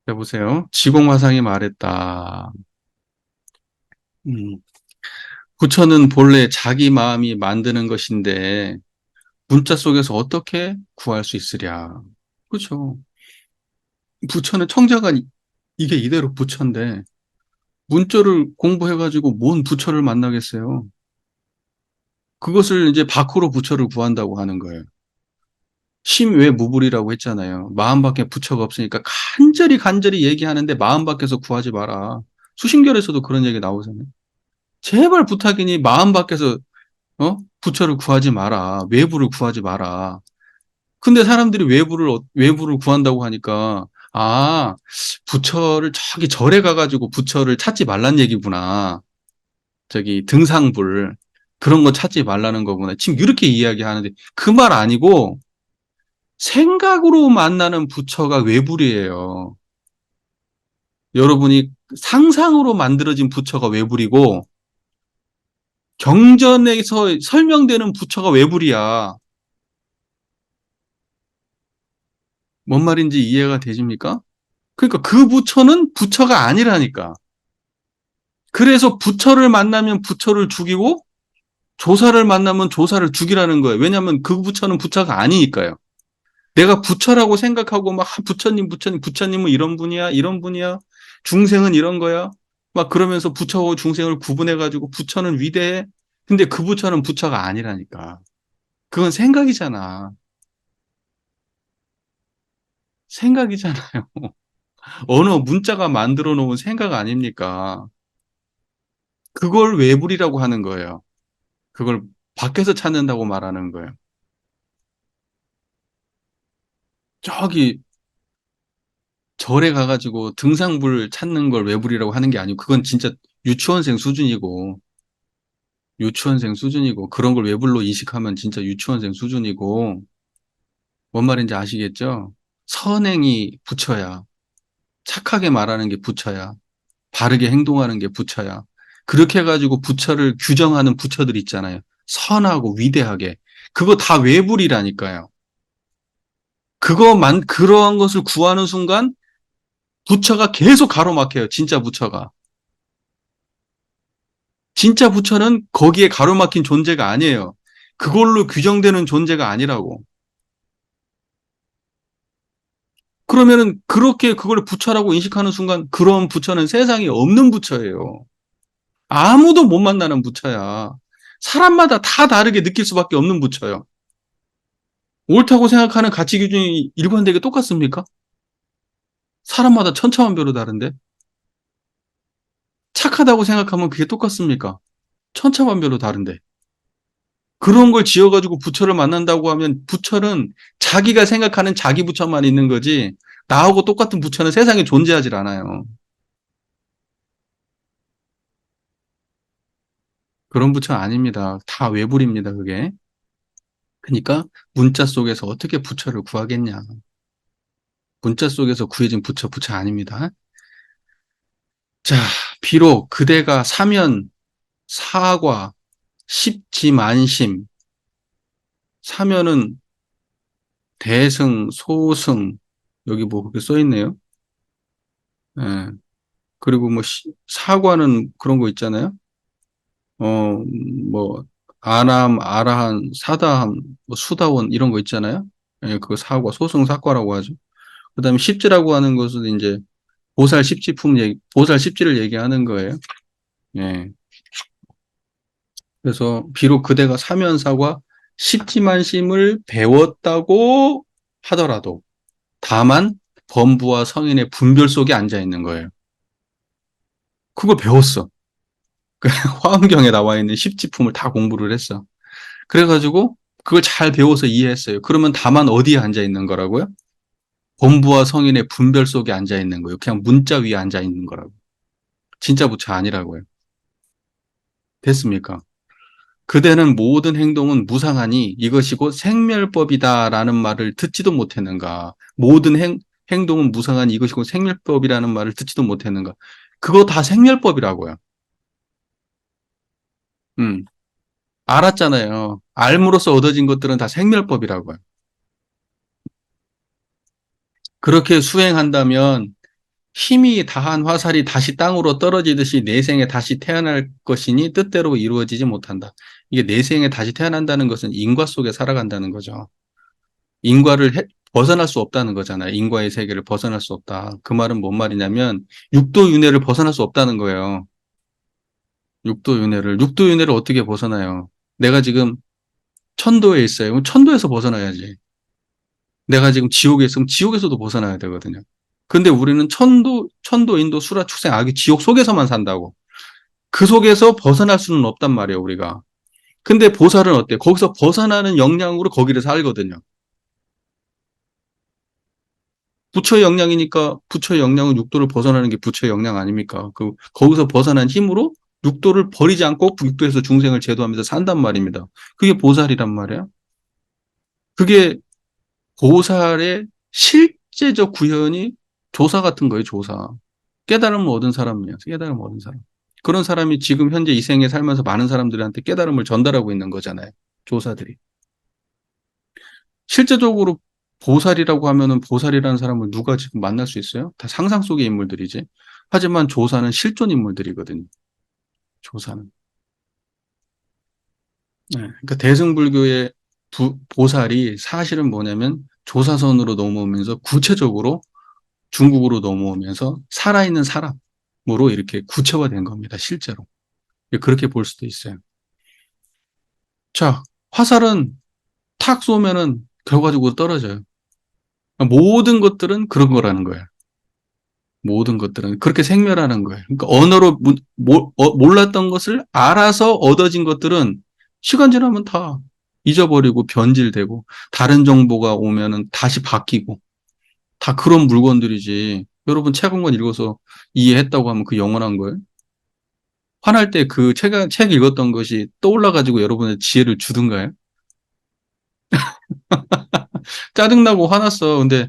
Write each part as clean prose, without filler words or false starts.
여보세요? 지공화상이 말했다. 음, 부처는 본래 자기 마음이 만드는 것인데 문자 속에서 어떻게 구할 수 있으랴. 그렇죠. 부처는 청자가 이게 이대로 부처인데 문자를 공부해가지고 뭔 부처를 만나겠어요. 그것을 이제 밖으로 부처를 구한다고 하는 거예요. 심외무불이라고 했잖아요. 마음밖에 부처가 없으니까 간절히 간절히 얘기하는데 마음 밖에서 구하지 마라. 수신결에서도 그런 얘기 나오잖아요. 제발 부탁이니 마음 밖에서 부처를 구하지 마라. 외부를 구하지 마라. 근데 사람들이 외부를 구한다고 하니까, 아, 부처를 저기 절에 가가지고 부처를 찾지 말란 얘기구나. 저기 등상불. 그런 거 찾지 말라는 거구나. 지금 이렇게 이야기하는데, 그 말 아니고, 생각으로 만나는 부처가 외불이에요. 여러분이 상상으로 만들어진 부처가 외불이고, 경전에서 설명되는 부처가 외불이야. 뭔 말인지 이해가 되십니까? 그러니까 그 부처는 부처가 아니라니까. 그래서 부처를 만나면 부처를 죽이고 조사를 만나면 조사를 죽이라는 거예요. 왜냐하면 그 부처는 부처가 아니니까요. 내가 부처라고 생각하고 막 부처님, 부처님, 부처님은 이런 분이야, 이런 분이야. 중생은 이런 거야. 막 그러면서 부처하고 중생을 구분해가지고 부처는 위대해. 근데 그 부처는 부처가 아니라니까. 그건 생각이잖아. 생각이잖아요. 언어 문자가 만들어 놓은 생각 아닙니까? 그걸 외불이라고 하는 거예요. 그걸 밖에서 찾는다고 말하는 거예요. 저기 절에 가가지고 등산불 찾는 걸 외불이라고 하는 게 아니고 그건 진짜 유치원생 수준이고 유치원생 수준이고 그런 걸 외불로 인식하면 진짜 유치원생 수준이고 뭔 말인지 아시겠죠? 선행이 부처야. 착하게 말하는 게 부처야. 바르게 행동하는 게 부처야. 그렇게 해가지고 부처를 규정하는 부처들 있잖아요. 선하고 위대하게. 그거 다 외불이라니까요. 그러한 것을 구하는 순간 부처가 계속 가로막혀요. 진짜 부처가. 진짜 부처는 거기에 가로막힌 존재가 아니에요. 그걸로 규정되는 존재가 아니라고. 그러면은 그렇게 그걸 부처라고 인식하는 순간 그런 부처는 세상에 없는 부처예요. 아무도 못 만나는 부처야. 사람마다 다 다르게 느낄 수밖에 없는 부처예요. 옳다고 생각하는 가치 기준이 일관되게 똑같습니까? 사람마다 천차만별로 다른데? 착하다고 생각하면 그게 똑같습니까? 천차만별로 다른데. 그런 걸 지어가지고 부처를 만난다고 하면 부처는 자기가 생각하는 자기 부처만 있는 거지 나하고 똑같은 부처는 세상에 존재하질 않아요. 그런 부처 아닙니다. 다 외불입니다, 그게. 그러니까 문자 속에서 어떻게 부처를 구하겠냐. 문자 속에서 구해진 부처 아닙니다. 자, 비록 그대가 사면, 사과, 십지만심, 사면은 대승, 소승, 여기 뭐 그렇게 써 있네요. 예. 그리고 뭐 사과는 그런 거 있잖아요. 어, 뭐 아람, 아라한, 사다함, 뭐 수다원 이런 거 있잖아요. 예, 그거 사과, 소승 사과라고 하죠. 그다음에 십지라고 하는 것은 이제 보살 십지를 얘기하는 거예요. 예. 그래서 비록 그대가 사면사과 십지만심을 배웠다고 하더라도 다만 범부와 성인의 분별 속에 앉아 있는 거예요. 그걸 배웠어. 그 화엄경에 나와 있는 십지품을 다 공부를 했어. 그래가지고 그걸 잘 배워서 이해했어요. 그러면 다만 어디에 앉아 있는 거라고요? 본부와 성인의 분별 속에 앉아 있는 거예요. 그냥 문자 위에 앉아 있는 거라고. 진짜 부처 아니라고요. 됐습니까? 그대는 모든 행동은 무상하니 이것이 곧 생멸법이다라는 말을 듣지도 못했는가? 모든 행동은 무상하니 이것이 곧 생멸법이라는 말을 듣지도 못했는가? 그거 다 생멸법이라고요. 음, 알았잖아요. 알므로써 얻어진 것들은 다 생멸법이라고요. 그렇게 수행한다면 힘이 다한 화살이 다시 땅으로 떨어지듯이 내생에 다시 태어날 것이니 뜻대로 이루어지지 못한다. 이게 내생에 다시 태어난다는 것은 인과 속에 살아간다는 거죠. 인과를 벗어날 수 없다는 거잖아요. 인과의 세계를 벗어날 수 없다. 그 말은 뭔 말이냐면 육도 윤회를 벗어날 수 없다는 거예요. 육도 윤회를 어떻게 벗어나요? 내가 지금 천도에 있어요. 그럼 천도에서 벗어나야지. 내가 지금 지옥에 있으면 지옥에서도 벗어나야 되거든요. 근데 우리는 천도, 인도, 수라, 축생, 악의 지옥 속에서만 산다고. 그 속에서 벗어날 수는 없단 말이에요, 우리가. 근데 보살은 어때? 거기서 벗어나는 역량으로 거기를 살거든요. 부처의 역량이니까 부처의 역량은 육도를 벗어나는 게 부처의 역량 아닙니까? 거기서 벗어난 힘으로 육도를 버리지 않고 육도에서 중생을 제도하면서 산단 말입니다. 그게 보살이란 말이에요. 그게 보살의 실제적 구현이 조사 같은 거예요, 조사. 깨달음을 얻은 사람이에요. 깨달음을 얻은 사람. 그런 사람이 지금 현재 이 생에 살면서 많은 사람들한테 깨달음을 전달하고 있는 거잖아요. 조사들이. 실제적으로 보살이라고 하면은 보살이라는 사람을 누가 지금 만날 수 있어요? 다 상상 속의 인물들이지. 하지만 조사는 실존 인물들이거든요. 조사는. 네. 그러니까 대승불교의 보살이 사실은 뭐냐면 조사선으로 넘어오면서 구체적으로 중국으로 넘어오면서 살아있는 사람으로 이렇게 구체화된 겁니다. 실제로. 그렇게 볼 수도 있어요. 자, 화살은 탁 쏘면은 결과적으로 떨어져요. 모든 것들은 그런 거라는 거예요. 모든 것들은 그렇게 생멸하는 거예요. 그러니까 언어로 몰랐던 것을 알아서 얻어진 것들은 시간 지나면 다 잊어버리고 변질되고 다른 정보가 오면은 다시 바뀌고 다 그런 물건들이지. 여러분 책 한 권 읽어서 이해했다고 하면 그 영원한 거예요? 화날 때 그 책 읽었던 것이 떠올라가지고 여러분의 지혜를 주든가요? 짜증나고 화났어. 근데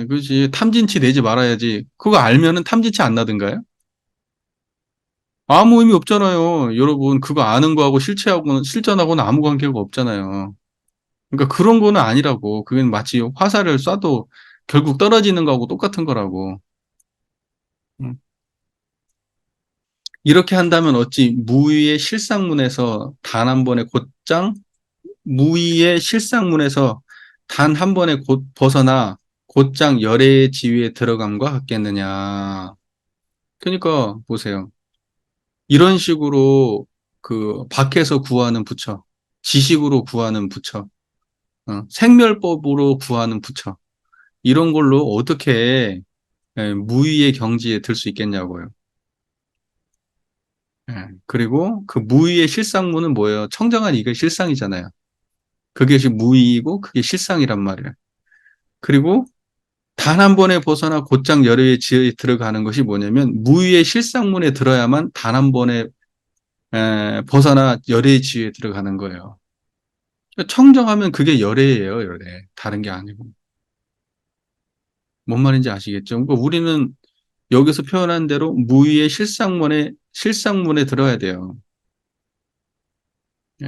그지. 탐진치 내지 말아야지. 그거 알면은 탐진치 안 나든가요? 아무 의미 없잖아요. 여러분, 그거 아는 거하고 실전하고는 아무 관계가 없잖아요. 그러니까 그런 거는 아니라고. 그건 마치 화살을 쏴도 결국 떨어지는 거하고 똑같은 거라고. 음. 이렇게 한다면 어찌 무의의 실상문에서 단 한 번의 곧장, 무의의 실상문에서 단 한 번에 곧 벗어나 곧장 열애의 지위에 들어감과 같겠느냐. 그러니까 보세요. 이런 식으로 그 밖에서 구하는 부처, 지식으로 구하는 부처, 생멸법으로 구하는 부처, 이런 걸로 어떻게 무의의 경지에 들 수 있겠냐고요. 그리고 그 무의의 실상무는 뭐예요? 청정한 이게 실상이잖아요. 그것이 무의이고 그게 실상이란 말이에요. 그리고 단 한 번에 벗어나 곧장 열애의 지혜에 들어가는 것이 뭐냐면 무의의 실상문에 들어야만 단 한 번에 벗어나 열애의 지혜에 들어가는 거예요. 청정하면 그게 열애예요, 열애. 다른 게 아니고. 뭔 말인지 아시겠죠? 그러니까 우리는 여기서 표현한 대로 무의의 실상문에 들어야 돼요. 예.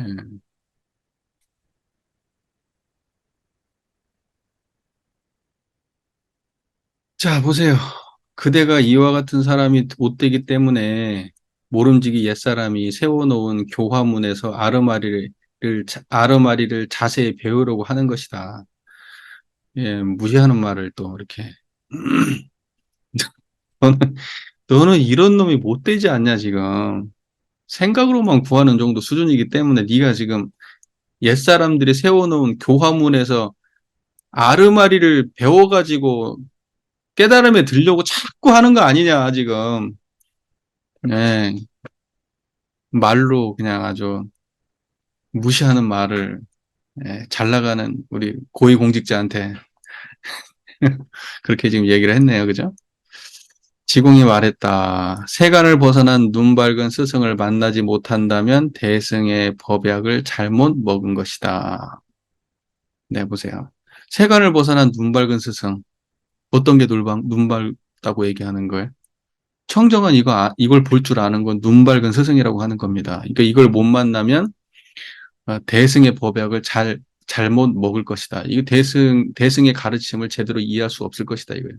자, 보세요. 그대가 이와 같은 사람이 못 되기 때문에 모름지기 옛사람이 세워놓은 교화문에서 아르마리를 자세히 배우려고 하는 것이다. 예, 무시하는 말을 또 이렇게. 너는, 너는 이런 놈이 못 되지 않냐, 지금. 생각으로만 구하는 정도 수준이기 때문에 네가 지금 옛사람들이 세워놓은 교화문에서 아르마리를 배워가지고 깨달음에 들려고 자꾸 하는 거 아니냐, 지금. 예, 말로 그냥 아주 무시하는 말을 잘 나가는 우리 고위공직자한테 그렇게 지금 얘기를 했네요. 그죠? 지공이 말했다. 세간을 벗어난 눈 밝은 스승을 만나지 못한다면 대승의 법약을 잘못 먹은 것이다. 네, 보세요. 세간을 벗어난 눈 밝은 스승. 어떤 게 눈 밝다고 얘기하는 거예요? 청정한 이걸 볼 줄 아는 건 눈 밝은 스승이라고 하는 겁니다. 그러니까 이걸 못 만나면 대승의 법약을 잘못 먹을 것이다. 이거 대승의 가르침을 제대로 이해할 수 없을 것이다. 이거예요.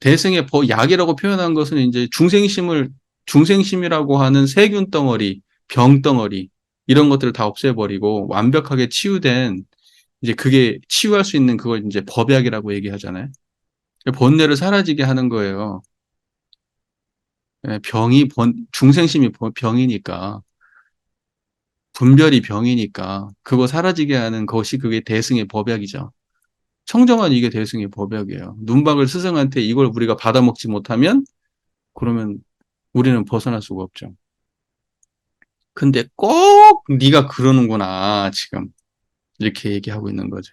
대승의 약이라고 표현한 것은 이제 중생심이라고 하는 세균 덩어리, 병 덩어리, 이런 것들을 다 없애버리고 완벽하게 치유된, 이제 그게 치유할 수 있는 그걸 이제 법약이라고 얘기하잖아요. 번뇌를 사라지게 하는 거예요. 예, 중생심이 병이니까, 분별이 병이니까, 그거 사라지게 하는 것이 그게 대승의 법약이죠. 청정한 이게 대승의 법약이에요. 눈박을 스승한테 이걸 우리가 받아먹지 못하면, 그러면 우리는 벗어날 수가 없죠. 근데 꼭 네가 그러는구나, 지금. 이렇게 얘기하고 있는 거죠.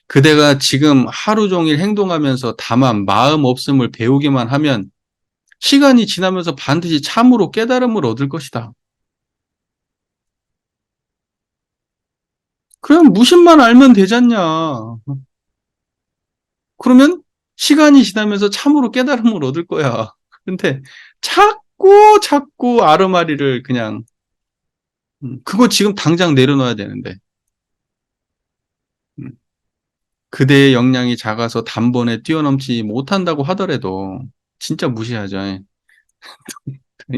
그대가 지금 하루 종일 행동하면서 다만 마음 없음을 배우기만 하면 시간이 지나면서 반드시 참으로 깨달음을 얻을 것이다. 그냥 무심만 알면 되잖냐. 그러면 시간이 지나면서 참으로 깨달음을 얻을 거야. 근데 자꾸 자꾸 아르마리를 그냥 그거 지금 당장 내려놔야 되는데. 음, 그대의 역량이 작아서 단번에 뛰어넘지 못한다고 하더라도 진짜 무시하죠.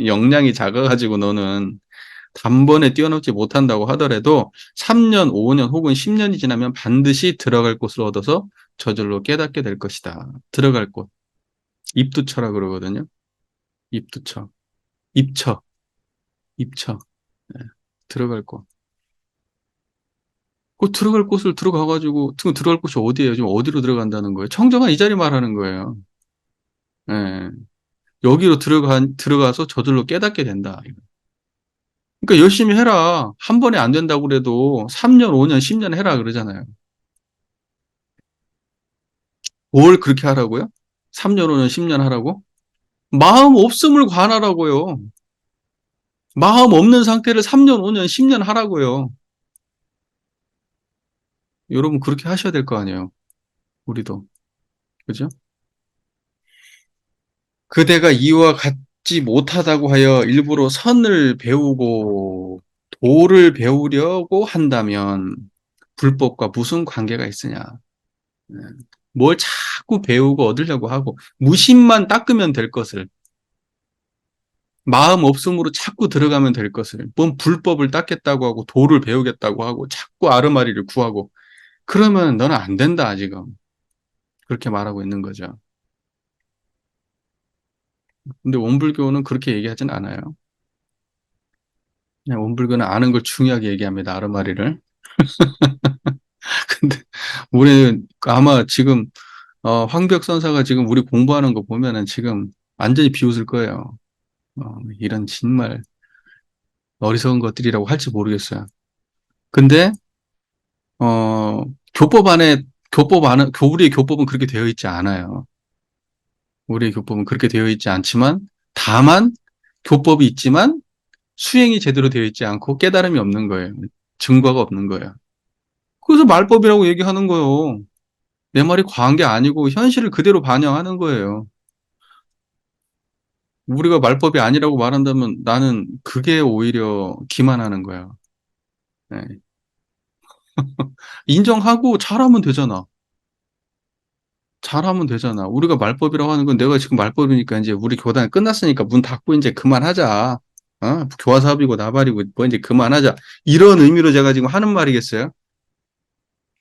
역량이 작아가지고 너는 단번에 뛰어넘지 못한다고 하더라도 3년, 5년 혹은 10년이 지나면 반드시 들어갈 곳을 얻어서 저절로 깨닫게 될 것이다. 들어갈 곳. 입두처라 그러거든요. 입두처. 입처. 입처. 네. 들어갈 곳. 그 들어갈 곳을 들어가가지고, 들어갈 곳이 어디예요? 지금 어디로 들어간다는 거예요? 청정한 이 자리 말하는 거예요. 예. 여기로 들어가서 저절로 깨닫게 된다. 그러니까 열심히 해라. 한 번에 안 된다고 그래도 3년, 5년, 10년 해라 그러잖아요. 뭘 그렇게 하라고요? 3년, 5년, 10년 하라고? 마음 없음을 관하라고요. 마음 없는 상태를 3년, 5년, 10년 하라고요. 여러분 그렇게 하셔야 될 거 아니에요. 우리도. 그죠? 그대가 이와 같지 못하다고 하여 일부러 선을 배우고 도를 배우려고 한다면 불법과 무슨 관계가 있으냐? 네. 뭘 자꾸 배우고 얻으려고 하고 무심만 닦으면 될 것을 마음 없음으로 자꾸 들어가면 될 것을 뭔 불법을 닦겠다고 하고 도를 배우겠다고 하고 자꾸 아르마리를 구하고 그러면 너는 안 된다 지금 그렇게 말하고 있는 거죠. 근데 원불교는 그렇게 얘기하진 않아요. 그냥 원불교는 아는 걸 중요하게 얘기합니다. 아르마리를. 근데 우리는 아마 지금 황벽 선사가 지금 우리 공부하는 거 보면은 지금 완전히 비웃을 거예요. 이런 정말 어리석은 것들이라고 할지 모르겠어요. 근데 어, 교법 안에 우리의 교법은 그렇게 되어 있지 않아요. 우리의 교법은 그렇게 되어 있지 않지만 다만 교법이 있지만 수행이 제대로 되어 있지 않고 깨달음이 없는 거예요. 증거가 없는 거예요. 그래서 말법이라고 얘기하는 거예요. 내 말이 과한 게 아니고 현실을 그대로 반영하는 거예요. 우리가 말법이 아니라고 말한다면 나는 그게 오히려 기만하는 거야. 네. 인정하고 잘하면 되잖아. 잘하면 되잖아. 우리가 말법이라고 하는 건 내가 지금 말법이니까 이제 우리 교단 끝났으니까 문 닫고 이제 그만하자. 교화 사업이고 나발이고 뭐 이제 그만하자. 이런 의미로 제가 지금 하는 말이겠어요?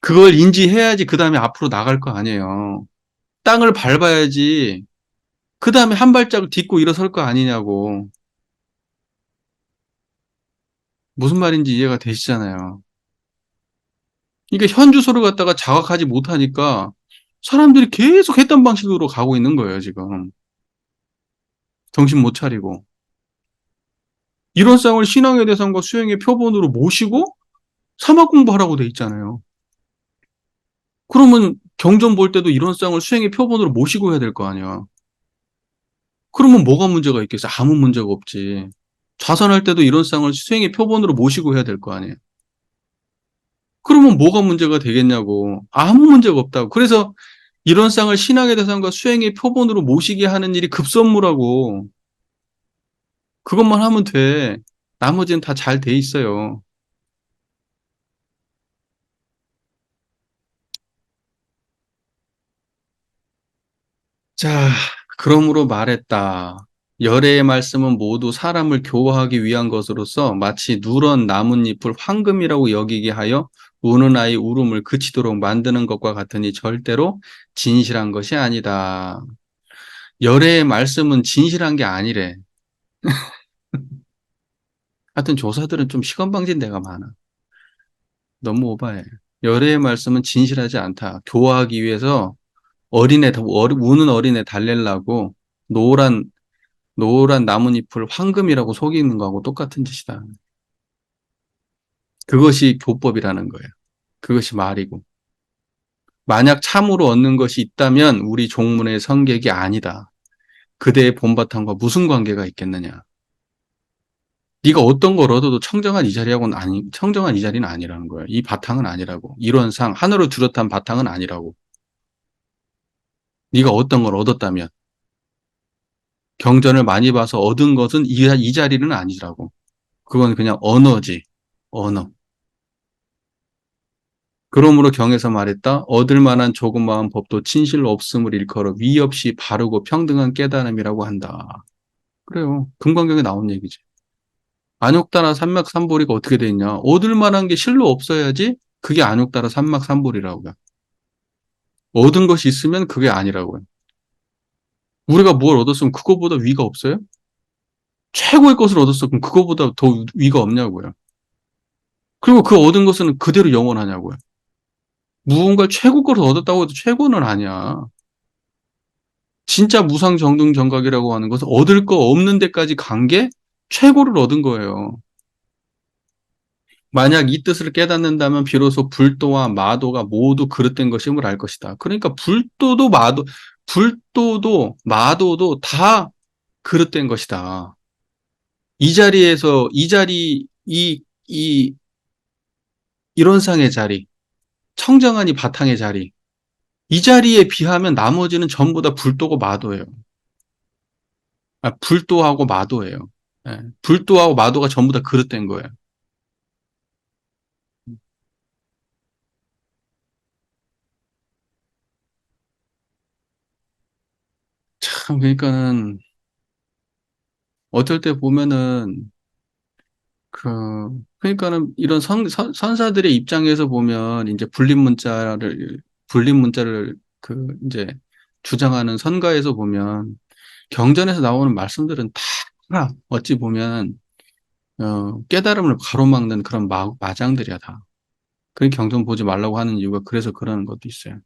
그걸 인지해야지 그 다음에 앞으로 나갈 거 아니에요. 땅을 밟아야지 그 다음에 한 발짝을 딛고 일어설 거 아니냐고. 무슨 말인지 이해가 되시잖아요. 그러니까 현 주소를 갖다가 자각하지 못하니까 사람들이 계속 했던 방식으로 가고 있는 거예요, 지금. 정신 못 차리고. 이론상을 신앙의 대상과 수행의 표본으로 모시고 사막 공부하라고 돼 있잖아요. 그러면 경전 볼 때도 이론상을 수행의 표본으로 모시고 해야 될 거 아니야. 그러면 뭐가 문제가 있겠어? 아무 문제가 없지. 좌선할 때도 이론상을 수행의 표본으로 모시고 해야 될 거 아니에요. 그러면 뭐가 문제가 되겠냐고. 아무 문제가 없다고. 그래서 이론상을 신앙의 대상과 수행의 표본으로 모시게 하는 일이 급선무라고. 그것만 하면 돼. 나머지는 다 잘 돼 있어요. 자, 그러므로 말했다. 열애의 말씀은 모두 사람을 교화하기 위한 것으로서 마치 누런 나뭇잎을 황금이라고 여기게 하여 우는 아이 울음을 그치도록 만드는 것과 같으니 절대로 진실한 것이 아니다. 열애의 말씀은 진실한 게 아니래. 하여튼 조사들은 좀 시건방진 데가 많아. 너무 오바해. 열애의 말씀은 진실하지 않다. 교화하기 위해서 우는 어린애 달래려고 노란 나뭇잎을 황금이라고 속이는 거하고 똑같은 짓이다. 그것이 교법이라는 거예요. 그것이 말이고. 만약 참으로 얻는 것이 있다면 우리 종문의 성객이 아니다. 그대의 본바탕과 무슨 관계가 있겠느냐. 네가 어떤 걸 얻어도 청정한 이 자리는 아니라는 거예요. 이 바탕은 아니라고. 이론상 하늘을 뚜렷한 바탕은 아니라고. 네가 어떤 걸 얻었다면 경전을 많이 봐서 얻은 것은 이 자리는 아니라고. 그건 그냥 언어지. 언어. 그러므로 경에서 말했다. 얻을 만한 조그마한 법도 진실로 없음을 일컬어 위 없이 바르고 평등한 깨달음이라고 한다. 그래요. 금강경에 나온 얘기지. 안욕따라 삼막삼보리가 어떻게 돼 있냐. 얻을 만한 게 실로 없어야지 그게 안욕따라 삼막삼보리라고요. 얻은 것이 있으면 그게 아니라고요. 우리가 뭘 얻었으면 그거보다 위가 없어요? 최고의 것을 얻었어. 그럼 그거보다 더 위가 없냐고요. 그리고 그 얻은 것은 그대로 영원하냐고요. 무언가 최고 것을 얻었다고 해도 최고는 아니야. 진짜 무상정등정각이라고 하는 것은 얻을 거 없는 데까지 간 게 최고를 얻은 거예요. 만약 이 뜻을 깨닫는다면 비로소 불도와 마도가 모두 그릇된 것임을 알 것이다. 그러니까 불도도 마도도 다 그릇된 것이다. 이 자리에서 이론상의 자리, 청정한이 바탕의 자리, 이 자리에 비하면 나머지는 전부 다 불도고 마도예요. 불도하고 마도예요. 예, 불도하고 마도가 전부 다 그릇된 거예요. 참, 그러니까는, 어떨 때 보면은, 그러니까는 이런 선사들의 입장에서 보면, 이제 불립문자를 이제 주장하는 선가에서 보면, 경전에서 나오는 말씀들은 다, 어찌 보면, 깨달음을 가로막는 그런 마장들이야, 다. 그 경전 보지 말라고 하는 이유가 그래서 그러는 것도 있어요.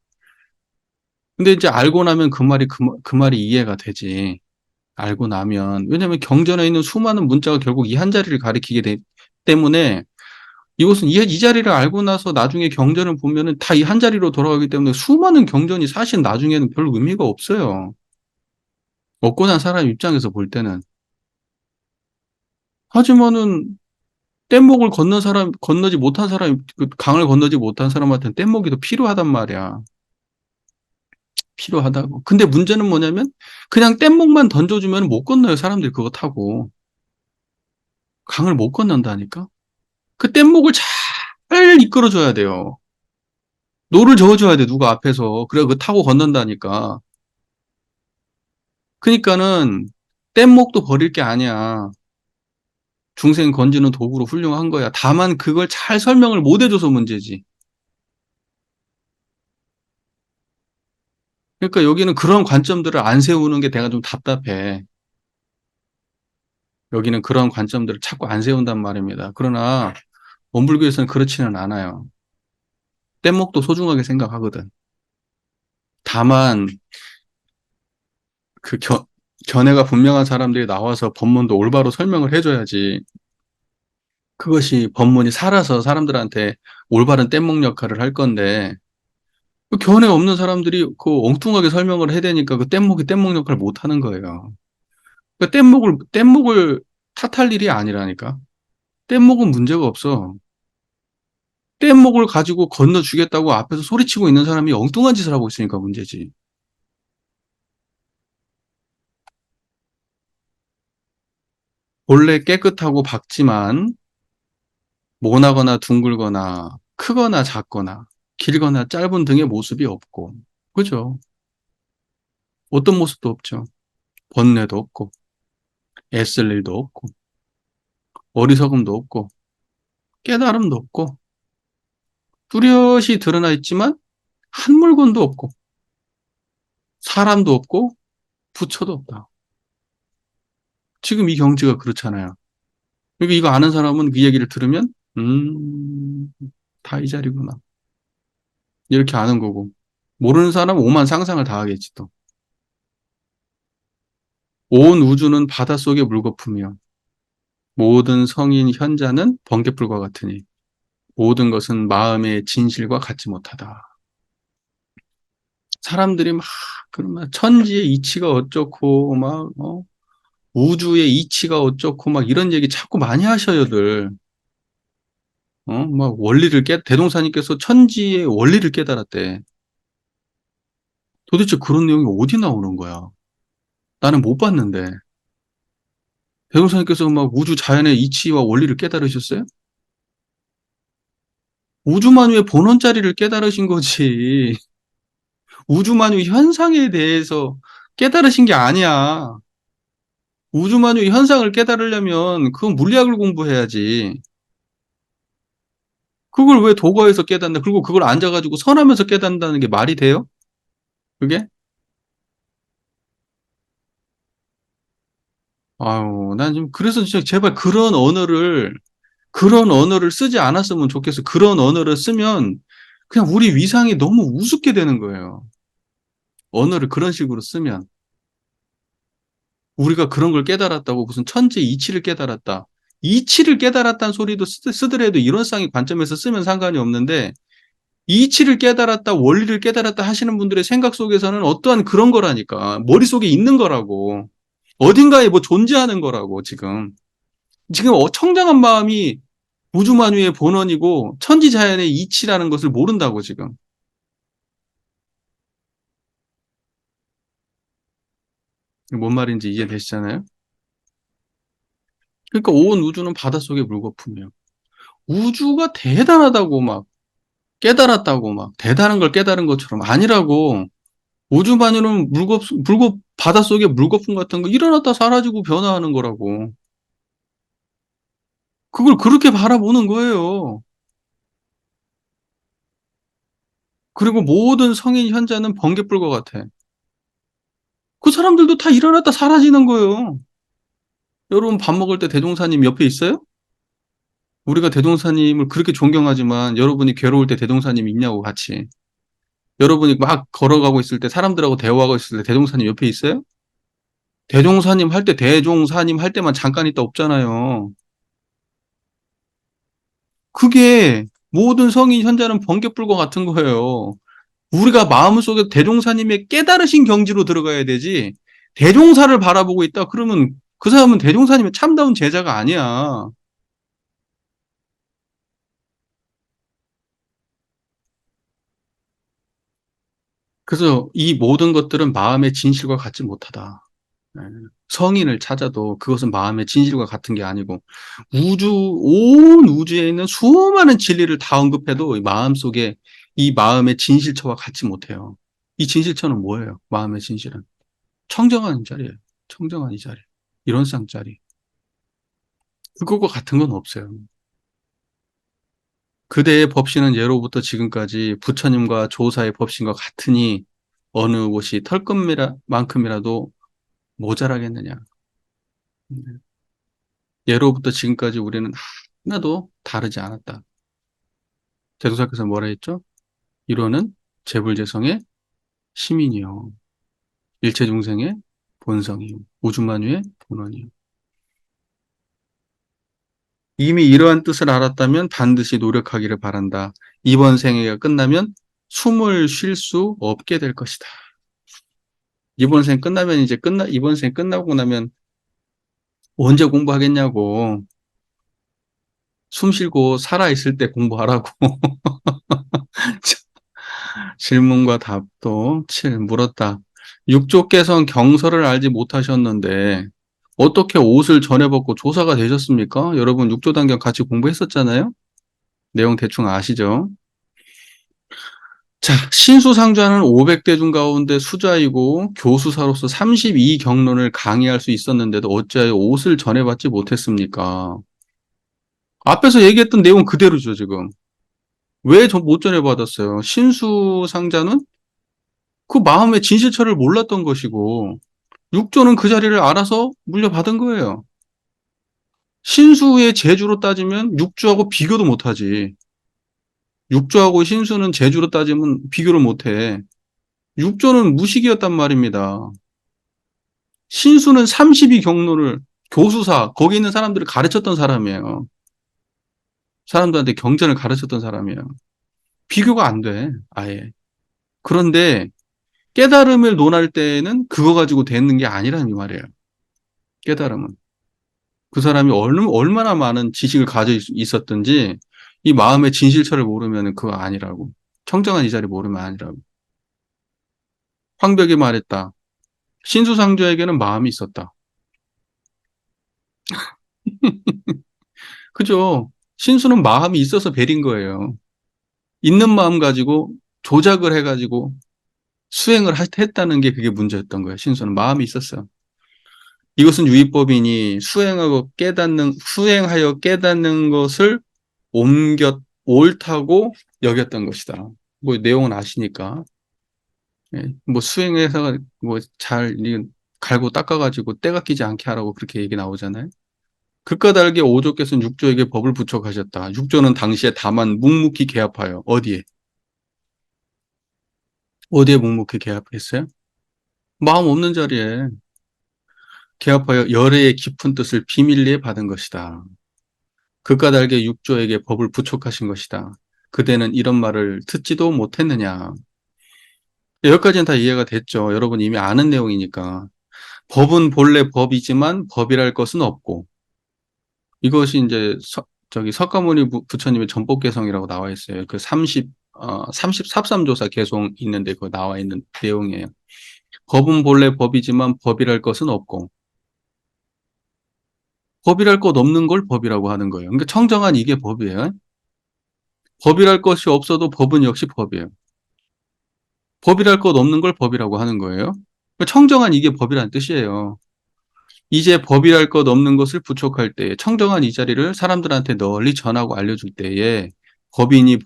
근데 이제 알고 나면 그 말이 이해가 되지. 알고 나면. 왜냐면 경전에 있는 수많은 문자가 결국 이 한 자리를 가리키게 되기 때문에 이것은 이 자리를 알고 나서 나중에 경전을 보면은 다 이 한 자리로 돌아가기 때문에 수많은 경전이 사실 나중에는 별 의미가 없어요. 얻고 난 사람 입장에서 볼 때는. 하지만은 건너지 못한 사람, 그 강을 건너지 못한 사람한테는 뗏목이 더 필요하단 말이야. 필요하다고. 근데 문제는 뭐냐면 그냥 뗏목만 던져주면 못 건너요. 사람들이 그거 타고. 강을 못 건넌다니까? 그 뗏목을 잘 이끌어줘야 돼요. 노를 저어줘야 돼, 누가 앞에서. 그래, 그 타고 건넌다니까. 그러니까는 뗏목도 버릴 게 아니야. 중생 건지는 도구로 훌륭한 거야. 다만 그걸 잘 설명을 못 해줘서 문제지. 그러니까 여기는 그런 관점들을 안 세우는 게 내가 좀 답답해. 여기는 그런 관점들을 자꾸 안 세운단 말입니다. 그러나 원불교에서는 그렇지는 않아요. 뗏목도 소중하게 생각하거든. 다만 그 견해가 분명한 사람들이 나와서 법문도 올바로 설명을 해줘야지. 그것이 법문이 살아서 사람들한테 올바른 뗏목 역할을 할 건데, 그 견해 없는 사람들이 그 엉뚱하게 설명을 해야 되니까 그 뗏목 역할을 못 하는 거예요. 그 뗏목을 탓할 일이 아니라니까. 뗏목은 문제가 없어. 뗏목을 가지고 건너주겠다고 앞에서 소리치고 있는 사람이 엉뚱한 짓을 하고 있으니까 문제지. 본래 깨끗하고 밝지만 모나거나 둥글거나 크거나 작거나 길거나 짧은 등의 모습이 없고, 그죠? 어떤 모습도 없죠. 번뇌도 없고, 애쓸 일도 없고, 어리석음도 없고, 깨달음도 없고, 뚜렷이 드러나 있지만 한 물건도 없고, 사람도 없고, 부처도 없다. 지금 이 경지가 그렇잖아요. 그러니까 이거 아는 사람은 그 얘기를 들으면, 다 이 자리구나. 이렇게 아는 거고. 모르는 사람은 오만 상상을 다 하겠지 또. 온 우주는 바닷속의 물거품이요. 모든 성인 현자는 번갯불과 같으니 모든 것은 마음의 진실과 같지 못하다. 사람들이 막 그러면 천지의 이치가 어쩌고 막 우주의 이치가 어쩌고 막 이런 얘기 자꾸 많이 하셔요들. 막 대동사님께서 천지의 원리를 깨달았대. 도대체 그런 내용이 어디 나오는 거야? 나는 못 봤는데. 대동사님께서 막 우주 자연의 이치와 원리를 깨달으셨어요? 우주만유의 본원자리를 깨달으신 거지. 우주만유 현상에 대해서 깨달으신 게 아니야. 우주만유 현상을 깨달으려면 그건 물리학을 공부해야지. 그걸 왜 도가에서 깨닫나? 그리고 그걸 앉아가지고 선하면서 깨닫는다는 게 말이 돼요? 그게? 아유, 난 좀, 그래서 진짜 제발 그런 언어를 쓰지 않았으면 좋겠어. 그런 언어를 쓰면 그냥 우리 위상이 너무 우습게 되는 거예요. 언어를 그런 식으로 쓰면. 우리가 그런 걸 깨달았다고 무슨 천재 이치를 깨달았다. 이치를 깨달았다는 소리도 쓰더라도 이론상의 관점에서 쓰면 상관이 없는데 이치를 깨달았다, 원리를 깨달았다 하시는 분들의 생각 속에서는 어떠한 그런 거라니까. 머릿속에 있는 거라고. 어딘가에 뭐 존재하는 거라고, 지금. 지금 청정한 마음이 우주만유의 본원이고 천지자연의 이치라는 것을 모른다고, 지금. 뭔 말인지 이해되시잖아요? 그러니까 온 우주는 바닷속의 물거품이에요. 우주가 대단하다고 막 깨달았다고 막 대단한 걸 깨달은 것처럼 아니라고. 우주만유는 바닷속에 물거품 같은 거 일어났다 사라지고 변화하는 거라고. 그걸 그렇게 바라보는 거예요. 그리고 모든 성인 현자는 번갯불과 같아. 그 사람들도 다 일어났다 사라지는 거예요. 여러분 밥 먹을 때 대종사님 옆에 있어요? 우리가 대종사님을 그렇게 존경하지만 여러분이 괴로울 때 대종사님 있냐고 같이. 여러분이 막 걸어가고 있을 때 사람들하고 대화하고 있을 때 대종사님 옆에 있어요? 대종사님 할 때 대종사님 할 때만 잠깐 있다 없잖아요. 그게 모든 성인 현자는 번갯불과 같은 거예요. 우리가 마음속에 대종사님의 깨달으신 경지로 들어가야 되지. 대종사를 바라보고 있다. 그러면 그 사람은 대종사님의 참다운 제자가 아니야. 그래서 이 모든 것들은 마음의 진실과 같지 못하다. 네. 성인을 찾아도 그것은 마음의 진실과 같은 게 아니고 온 우주에 있는 수많은 진리를 다 언급해도 이 마음속에 이 마음의 진실처와 같지 못해요. 이 진실처는 뭐예요? 마음의 진실은 청정한 자리예요. 청정한 이 자리. 이론상 자리. 그거와 같은 건 없어요. 그대의 법신은 예로부터 지금까지 부처님과 조사의 법신과 같으니 어느 곳이 털끝만큼이라도 모자라겠느냐. 예로부터 지금까지 우리는 하나도 다르지 않았다. 대도사께서 뭐라 했죠? 이로는 재불재성의 시민이요. 일체중생의 본성이요. 우주만유의 본원이요. 이미 이러한 뜻을 알았다면 반드시 노력하기를 바란다. 이번 생애가 끝나면 숨을 쉴 수 없게 될 것이다. 이번 생 끝나고 나면 언제 공부하겠냐고. 숨 쉬고 살아있을 때 공부하라고. 질문과 답도 7. 물었다. 육조께선 경서를 알지 못하셨는데 어떻게 옷을 전해 벗고 조사가 되셨습니까? 여러분 육조단경 같이 공부했었잖아요. 내용 대충 아시죠? 자, 신수상자는 500대 중 가운데 수자이고 교수사로서 32경론을 강의할 수 있었는데도 어찌하여 옷을 전해받지 못했습니까? 앞에서 얘기했던 내용 그대로죠, 지금. 왜 못 전해받았어요? 신수상자는 그 마음의 진실처를 몰랐던 것이고, 육조는 그 자리를 알아서 물려받은 거예요. 신수의 재주로 따지면 육조하고 비교도 못하지. 육조하고 신수는 재주로 따지면 비교를 못해. 육조는 무식이었단 말입니다. 신수는 32경론을 교수사, 거기 있는 사람들을 가르쳤던 사람이에요. 사람들한테 경전을 가르쳤던 사람이에요. 비교가 안 돼, 아예. 그런데 깨달음을 논할 때에는 그거 가지고 되는 게 아니라는 이 말이에요. 깨달음은. 그 사람이 얼마나 많은 지식을 가지고 있었든지 이 마음의 진실처를 모르면 그거 아니라고. 청정한 이 자리 모르면 아니라고. 황벽이 말했다. 신수상조에게는 마음이 있었다. 그죠? 신수는 마음이 있어서 베린 거예요. 있는 마음 가지고 조작을 해가지고 수행을 했다는 게 그게 문제였던 거예요. 신수는 마음이 있었어요. 이것은 유의법이니 수행하여 깨닫는 것을 옳다고 여겼던 것이다. 뭐 내용은 아시니까. 예, 뭐 수행해서 뭐 잘 갈고 닦아가지고 때가 끼지 않게 하라고 그렇게 얘기 나오잖아요. 극과 다르게 오조께서는 육조에게 법을 부척하셨다. 육조는 당시에 다만 묵묵히 개합하여 어디에 묵묵히 개합했어요? 마음 없는 자리에 개합하여 열애의 깊은 뜻을 비밀리에 받은 것이다. 극과 다르게 육조에게 법을 부촉하신 것이다. 그대는 이런 말을 듣지도 못했느냐. 여기까지는 다 이해가 됐죠. 여러분 이미 아는 내용이니까. 법은 본래 법이지만 법이랄 것은 없고, 이것이 이제 저기 석가모니 부처님의 전법개성이라고 나와 있어요. 그 30 삽삼조사 개송 있는데 그 나와 있는 내용이에요. 법은 본래 법이지만 법이랄 것은 없고, 법이랄 것 없는 걸 법이라고 하는 거예요. 그러니까 청정한 이게 법이에요. 법이랄 것이 없어도 법은 역시 법이에요. 법이랄 것 없는 걸 법이라고 하는 거예요. 그러니까 청정한 이게 법이라는 뜻이에요. 이제 법이랄 것 없는 것을 부촉할 때에 청정한 이 자리를 사람들한테 널리 전하고 알려줄 때에 법인이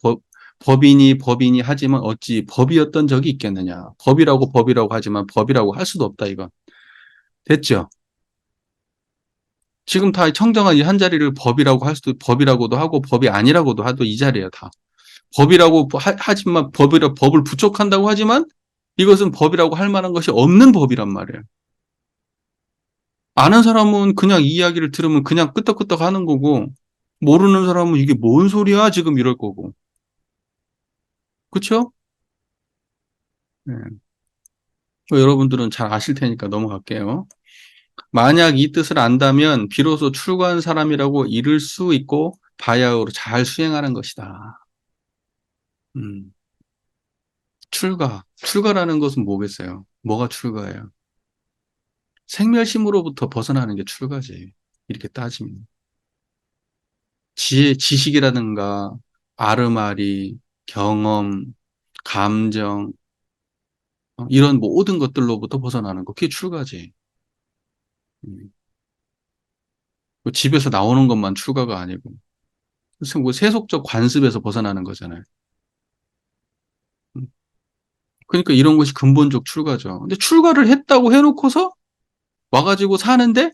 법인이 하지만 어찌 법이었던 적이 있겠느냐. 법이라고 하지만 법이라고 할 수도 없다 이거. 됐죠? 지금 다 청정한 이 한 자리를 법이라고 할 수도 법이라고도 하고 법이 아니라고도 하도 이 자리예요 다. 법이라고 하지만 법을 부촉한다고 하지만 이것은 법이라고 할 만한 것이 없는 법이란 말이에요. 아는 사람은 그냥 이 이야기를 들으면 그냥 끄떡끄떡 하는 거고, 모르는 사람은 이게 뭔 소리야? 지금 이럴 거고. 그쵸? 네. 여러분들은 잘 아실 테니까 넘어갈게요. 만약 이 뜻을 안다면 비로소 출가한 사람이라고 이를 수 있고 바야흐로 잘 수행하는 것이다. 출가라는 것은 뭐겠어요? 뭐가 출가예요? 생멸심으로부터 벗어나는 게 출가지. 이렇게 따지면. 지식이라든가 아르마리, 경험, 감정, 이런 모든 것들로부터 벗어나는 거. 그게 출가지. 음. 뭐 집에서 나오는 것만 출가가 아니고. 그래서 뭐 세속적 관습에서 벗어나는 거잖아요. 음. 그러니까 이런 것이 근본적 출가죠. 근데 출가를 했다고 해놓고서 와가지고 사는데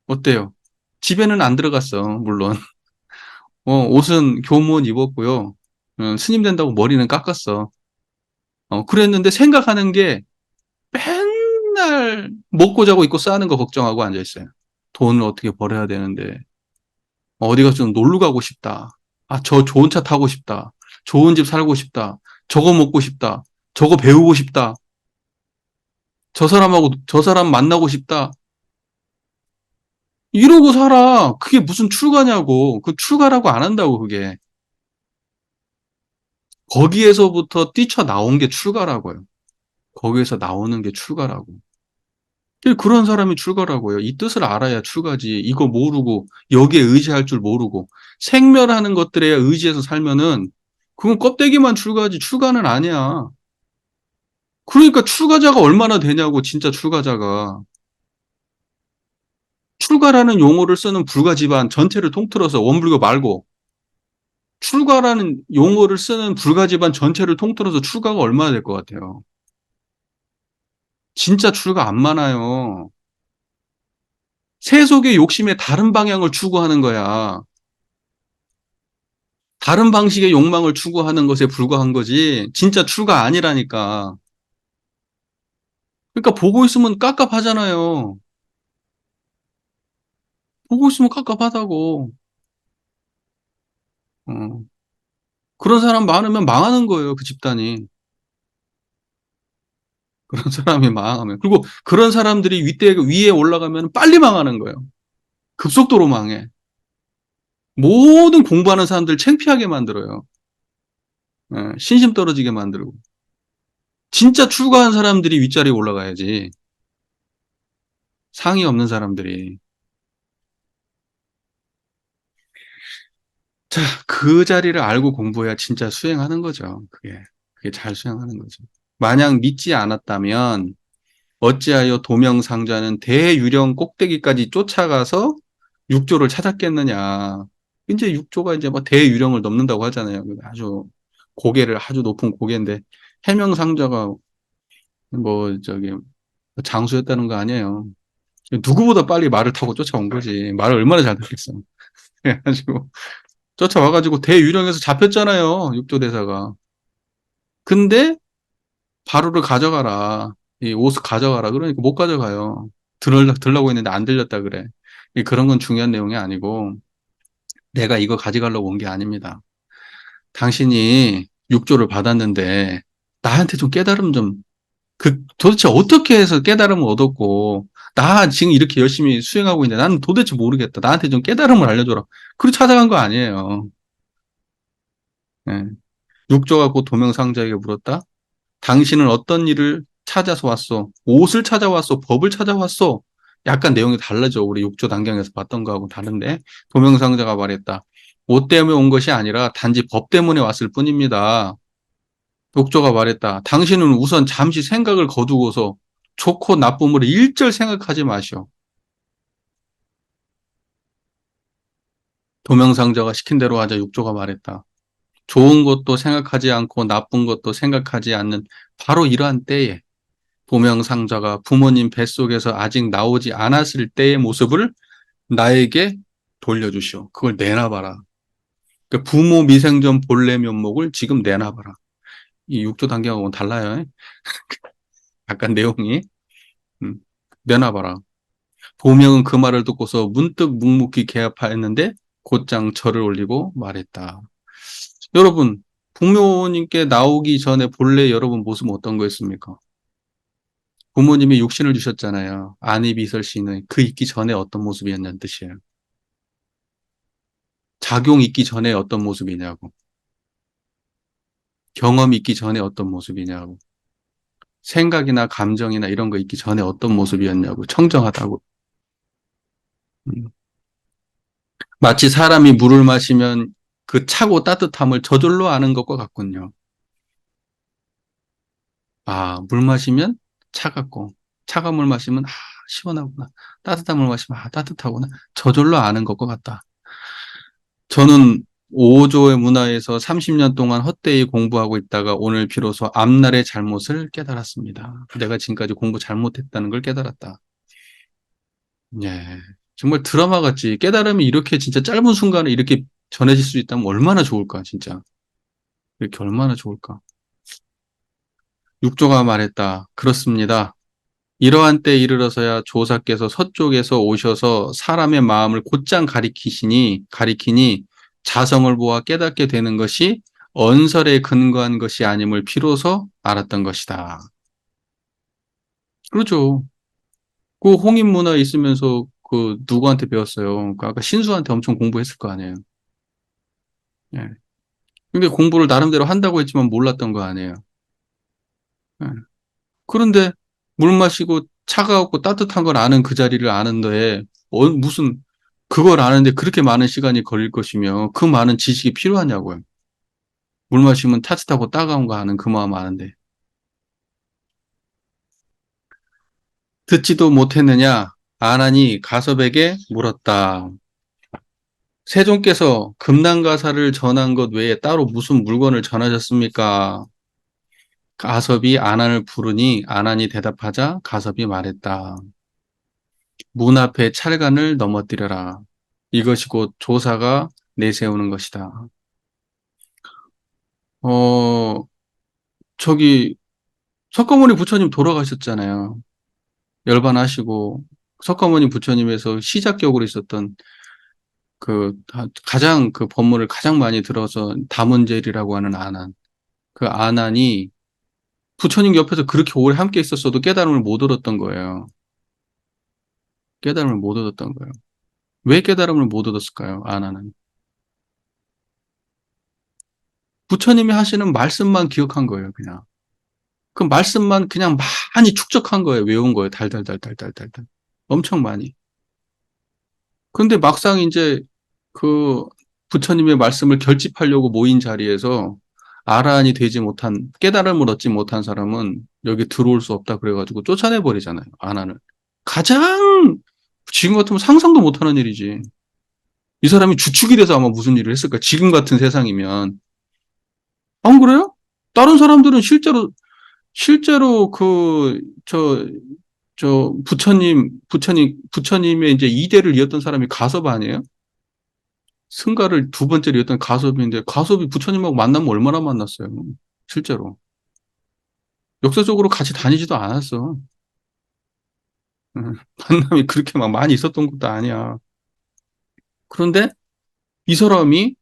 어때요? 집에는 안 들어갔어, 물론. 옷은 교문 입었고요. 스님 된다고 머리는 깎았어. 그랬는데 생각하는 게 맨날 먹고 자고 입고 싸는 거 걱정하고 앉아있어요. 돈을 어떻게 벌어야 되는데, 어디 가서 좀 놀러 가고 싶다. 아, 저 좋은 차 타고 싶다. 좋은 집 살고 싶다. 저거 먹고 싶다. 저거 배우고 싶다. 저 사람 만나고 싶다. 이러고 살아. 그게 무슨 출가냐고. 그 출가라고 안 한다고, 그게. 거기에서부터 뛰쳐나온 게 출가라고요. 거기에서 나오는 게 출가라고. 그런 사람이 출가라고요. 이 뜻을 알아야 출가지. 이거 모르고 여기에 의지할 줄 모르고 생멸하는 것들에 의지해서 살면은 그건 껍데기만 출가하지 출가는 아니야. 그러니까 출가자가 얼마나 되냐고, 진짜 출가자가. 출가라는 용어를 쓰는 불가 집안 전체를 통틀어서 원불교 말고 출가라는 용어를 쓰는 불가 집안 전체를 통틀어서 출가가 얼마나 될 것 같아요? 진짜 출가 안 많아요. 세속의 욕심의 다른 방향을 추구하는 거야. 다른 방식의 욕망을 추구하는 것에 불과한 거지. 진짜 출가 아니라니까. 그러니까 보고 있으면 깝깝하잖아요. 보고 있으면 깝깝하다고. 어. 그런 사람 많으면 망하는 거예요, 그 집단이. 그런 사람이 망하면. 그리고 그런 사람들이 위에 올라가면 빨리 망하는 거예요. 급속도로 망해. 모든 공부하는 사람들 창피하게 만들어요. 예, 신심 떨어지게 만들고. 진짜 출가한 사람들이 윗자리에 올라가야지. 상이 없는 사람들이. 자, 그 자리를 알고 공부해야 진짜 수행하는 거죠. 그게 잘 수행하는 거죠. 만약 믿지 않았다면 어찌하여 도명상자는 대유령 꼭대기까지 쫓아가서 육조를 찾았겠느냐. 이제 육조가 이제 뭐 대유령을 넘는다고 하잖아요. 아주 고개를 아주 높은 고개인데 해명상자가 뭐 저기 장수였다는 거 아니에요. 누구보다 빨리 말을 타고 쫓아온 거지. 말을 얼마나 잘 듣겠어. 그래가지고 쫓아와가지고 대유령에서 잡혔잖아요. 육조대사가. 근데 바로를 가져가라. 이 옷을 가져가라. 그러니까 못 가져가요. 들라고 했는데 안 들렸다 그래. 그런 건 중요한 내용이 아니고 내가 이거 가져가려고 온 게 아닙니다. 당신이 육조를 받았는데 나한테 좀 깨달음 좀 도대체 어떻게 해서 깨달음을 얻었고 나 지금 이렇게 열심히 수행하고 있는데 나는 도대체 모르겠다. 나한테 좀 깨달음을 알려줘라. 그리고 찾아간 거 아니에요. 예. 육조가 곧 도명상자에게 물었다. 당신은 어떤 일을 찾아서 왔소? 옷을 찾아왔소? 법을 찾아왔소? 약간 내용이 달라져. 우리 육조 단경에서 봤던 거하고 다른데 도명상자가 말했다. 옷 때문에 온 것이 아니라 단지 법 때문에 왔을 뿐입니다. 육조가 말했다. 당신은 우선 잠시 생각을 거두고서 좋고 나쁨을 일절 생각하지 마시오. 도명상자가 시킨 대로 하자 육조가 말했다. 좋은 것도 생각하지 않고 나쁜 것도 생각하지 않는 바로 이러한 때에 도명상자가 부모님 뱃속에서 아직 나오지 않았을 때의 모습을 나에게 돌려주시오. 그걸 내놔봐라. 그러니까 부모 미생전 본래 면목을 지금 내놔봐라. 이 육조 단계하고는 달라요. 약간 내용이. 음, 내놔봐라. 보명은 그 말을 듣고서 문득 묵묵히 개합하였는데 곧장 절을 올리고 말했다. 여러분, 부모님께 나오기 전에 본래 여러분 모습은 어떤 거였습니까? 부모님이 육신을 주셨잖아요. 안이 비설씨는 그 있기 전에 어떤 모습이었냐는 뜻이에요. 작용 있기 전에 어떤 모습이냐고. 경험 있기 전에 어떤 모습이냐고. 생각이나 감정이나 이런 거 있기 전에 어떤 모습이었냐고. 청정하다고. 음. 마치 사람이 물을 마시면 그 차고 따뜻함을 저절로 아는 것과 같군요. 아, 물 마시면 차갑고, 차가운 물 마시면, 아, 시원하구나. 따뜻한 물 마시면, 아, 따뜻하구나. 저절로 아는 것과 같다. 저는 5조의 문화에서 30년 동안 헛되이 공부하고 있다가 오늘 비로소 앞날의 잘못을 깨달았습니다. 내가 지금까지 공부 잘못했다는 걸 깨달았다. 예. 정말 드라마 같지. 깨달음이 이렇게 진짜 짧은 순간에 이렇게 전해질 수 있다면 얼마나 좋을까, 진짜. 이렇게 얼마나 좋을까. 육조가 말했다. 그렇습니다. 이러한 때에 이르러서야 조사께서 서쪽에서 오셔서 사람의 마음을 곧장 가리키니 자성을 보아 깨닫게 되는 것이 언설에 근거한 것이 아님을 비로소 알았던 것이다. 그렇죠. 그 홍인 문화 있으면서 그 누구한테 배웠어요? 그 아까 신수한테 엄청 공부했을 거 아니에요. 예. 근데 공부를 나름대로 한다고 했지만 몰랐던 거 아니에요. 예. 그런데 물 마시고 차가웠고 따뜻한 걸 아는 그 자리를 아는데 무슨 그걸 아는데 그렇게 많은 시간이 걸릴 것이며 그 많은 지식이 필요하냐고요. 물 마시면 따뜻하고 따가운 거 아는 그 마음 아는데. 듣지도 못했느냐? 아난이 가섭에게 물었다. 세종께서 금난가사를 전한 것 외에 따로 무슨 물건을 전하셨습니까? 가섭이 아난을 부르니 아난이 대답하자 가섭이 말했다. 문 앞에 찰간을 넘어뜨려라. 이것이 곧 조사가 내세우는 것이다. 어, 저기 석가모니 부처님 돌아가셨잖아요. 열반하시고 석가모니 부처님에서 시작격으로 있었던 그 가장 그 법문을 가장 많이 들어서 다문제리라고 하는 아난. 그 아난이 부처님 옆에서 그렇게 오래 함께 있었어도 깨달음을 못 얻었던 거예요. 깨달음을 못 얻었던 거예요. 왜 깨달음을 못 얻었을까요? 아난은. 부처님이 하시는 말씀만 기억한 거예요, 그냥. 그 말씀만 그냥 많이 축적한 거예요. 외운 거예요. 달달달달달달달. 엄청 많이. 근데 막상 이제 그 부처님의 말씀을 결집하려고 모인 자리에서 아라한이 되지 못한, 깨달음을 얻지 못한 사람은 여기 들어올 수 없다 그래가지고 쫓아내버리잖아요. 아난을. 가장 지금 같으면 상상도 못하는 일이지. 이 사람이 주축이 돼서 아마 무슨 일을 했을까? 지금 같은 세상이면. 안 그래요? 다른 사람들은 실제로 부처님의 이제 이대를 이었던 사람이 가섭 아니에요? 승가를 두 번째로 이었던 가섭인데, 가섭이 부처님하고 만나면 얼마나 만났어요? 실제로. 역사적으로 같이 다니지도 않았어. 만남이 그렇게 막 많이 있었던 것도 아니야. 그런데 이 사람이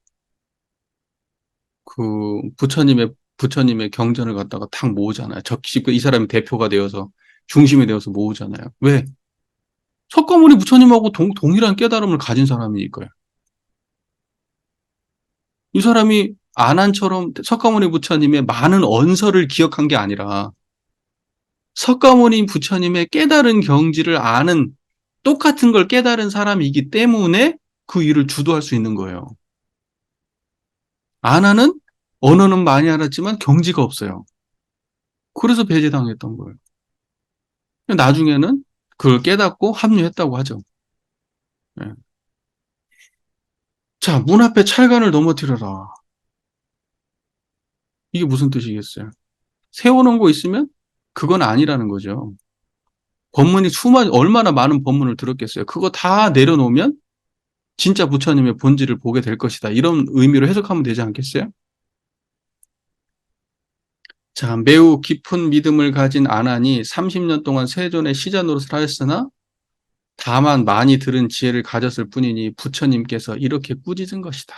부처님의 경전을 갖다가 탁 모으잖아요. 이 사람이 대표가 되어서, 중심이 되어서 모으잖아요. 왜? 석가모니 부처님하고 동일한 깨달음을 가진 사람이니까요. 이 사람이 아난처럼 석가모니 부처님의 많은 언설을 기억한 게 아니라 석가모니 부처님의 깨달은 경지를 아는 똑같은 걸 깨달은 사람이기 때문에 그 일을 주도할 수 있는 거예요. 아난은 언어는 많이 알았지만 경지가 없어요. 그래서 배제당했던 거예요. 나중에는 그걸 깨닫고 합류했다고 하죠. 네. 자, 문 앞에 찰간을 넘어뜨려라. 이게 무슨 뜻이겠어요? 세워놓은 거 있으면 그건 아니라는 거죠. 얼마나 많은 법문을 들었겠어요. 그거 다 내려놓으면 진짜 부처님의 본질을 보게 될 것이다. 이런 의미로 해석하면 되지 않겠어요? 자, 매우 깊은 믿음을 가진 아난이 30년 동안 세존의 시자 노릇을 하였으나 다만 많이 들은 지혜를 가졌을 뿐이니 부처님께서 이렇게 꾸짖은 것이다.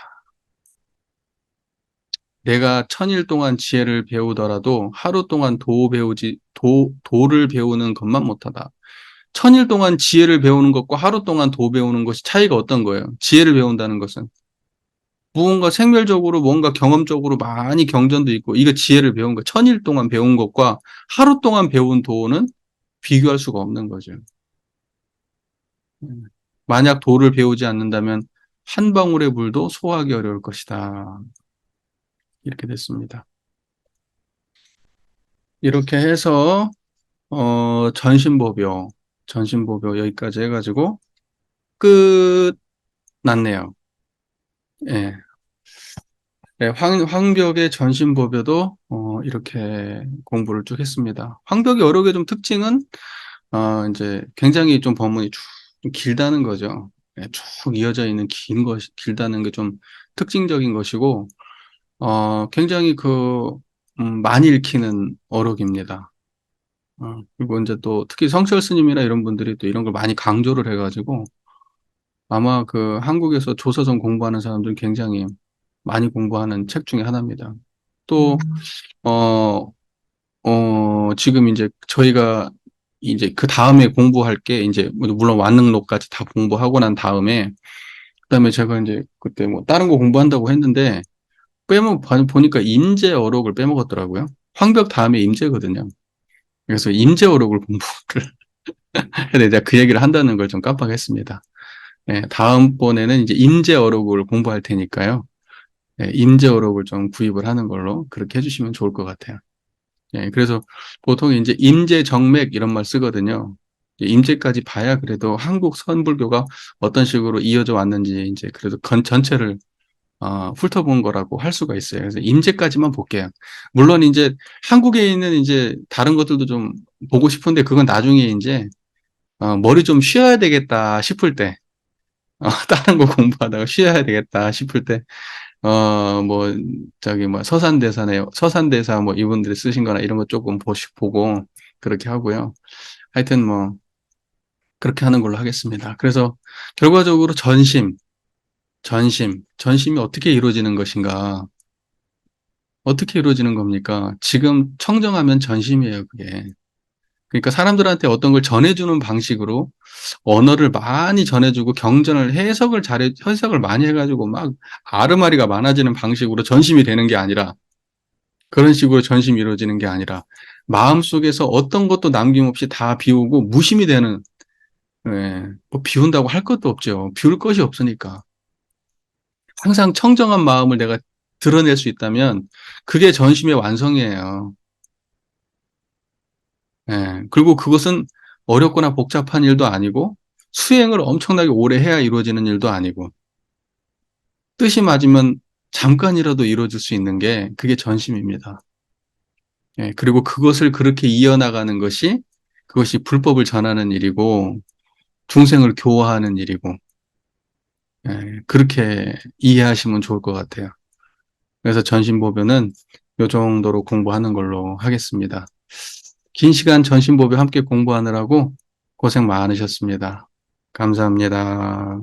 내가 1000일 동안 지혜를 배우더라도 하루 동안 도를 배우는 것만 못하다. 1000일 동안 지혜를 배우는 것과 하루 동안 도 배우는 것이 차이가 어떤 거예요? 지혜를 배운다는 것은 무언가 생멸적으로 뭔가 경험적으로 많이 경전도 있고 이거 지혜를 배운 거 1000일 동안 배운 것과 하루 동안 배운 도는 비교할 수가 없는 거죠. 만약 도를 배우지 않는다면 한 방울의 물도 소화하기 어려울 것이다. 이렇게 됐습니다. 이렇게 해서 전신보묘 여기까지 해가지고 끝났네요. 예. 네, 황벽의 전신보묘도 이렇게 공부를 쭉 했습니다. 황벽의 어록의 좀 특징은 이제 굉장히 좀 법문이 쭉 길다는 거죠. 예, 쭉 이어져 있는 길다는 게 좀 특징적인 것이고 굉장히 많이 읽히는 어록입니다. 그리고 이제 또 특히 성철 스님이나 이런 분들이 또 이런 걸 많이 강조를 해가지고 아마 그 한국에서 조서전 공부하는 사람들은 굉장히 많이 공부하는 책 중에 하나입니다. 또, 어, 지금 이제 저희가 이제 그 다음에 공부할 게 이제 물론 완능록까지 다 공부하고 난 다음에 그다음에 제가 이제 그때 뭐 다른 거 공부한다고 했는데 보니까 임제 어록을 빼먹었더라고요. 황벽 다음에 임제거든요. 그래서 임제 어록을 공부를 해야 내가 그 얘기를 한다는 걸 좀 깜빡했습니다. 네, 다음번에는 이제 임제 어록을 공부할 테니까요. 예, 임재어록을 좀 구입을 하는 걸로 그렇게 해주시면 좋을 것 같아요. 예, 그래서 보통 이제 임재정맥 이런 말 쓰거든요. 임재까지 봐야 그래도 한국 선불교가 어떤 식으로 이어져 왔는지 이제 그래도 전체를 훑어본 거라고 할 수가 있어요. 그래서 임재까지만 볼게요. 물론 이제 한국에 있는 이제 다른 것들도 좀 보고 싶은데 그건 나중에 이제 머리 좀 쉬어야 되겠다 싶을 때, 다른 거 공부하다가 쉬어야 되겠다 싶을 때, 뭐, 저기, 뭐, 서산대사 뭐, 이분들이 쓰신 거나 이런 거 조금 보고, 그렇게 하고요. 하여튼 뭐, 그렇게 하는 걸로 하겠습니다. 그래서, 결과적으로 전심이 어떻게 이루어지는 것인가, 어떻게 이루어지는 겁니까? 지금 청정하면 전심이에요, 그게. 그러니까 사람들한테 어떤 걸 전해주는 방식으로 언어를 많이 전해주고 경전을 해석을 많이 해가지고 막 아르마리가 많아지는 방식으로 전심이 되는 게 아니라 그런 식으로 전심이 이루어지는 게 아니라 마음속에서 어떤 것도 남김없이 다 비우고 무심이 되는, 예, 뭐 비운다고 할 것도 없죠. 비울 것이 없으니까. 항상 청정한 마음을 내가 드러낼 수 있다면 그게 전심의 완성이에요. 예, 그리고 그것은 어렵거나 복잡한 일도 아니고 수행을 엄청나게 오래 해야 이루어지는 일도 아니고 뜻이 맞으면 잠깐이라도 이루어질 수 있는 게 그게 전심입니다. 예, 그리고 그것을 그렇게 이어나가는 것이 그것이 불법을 전하는 일이고 중생을 교화하는 일이고, 예, 그렇게 이해하시면 좋을 것 같아요. 그래서 전심보배는 이 정도로 공부하는 걸로 하겠습니다. 긴 시간 전심보배 함께 공부하느라고 고생 많으셨습니다. 감사합니다.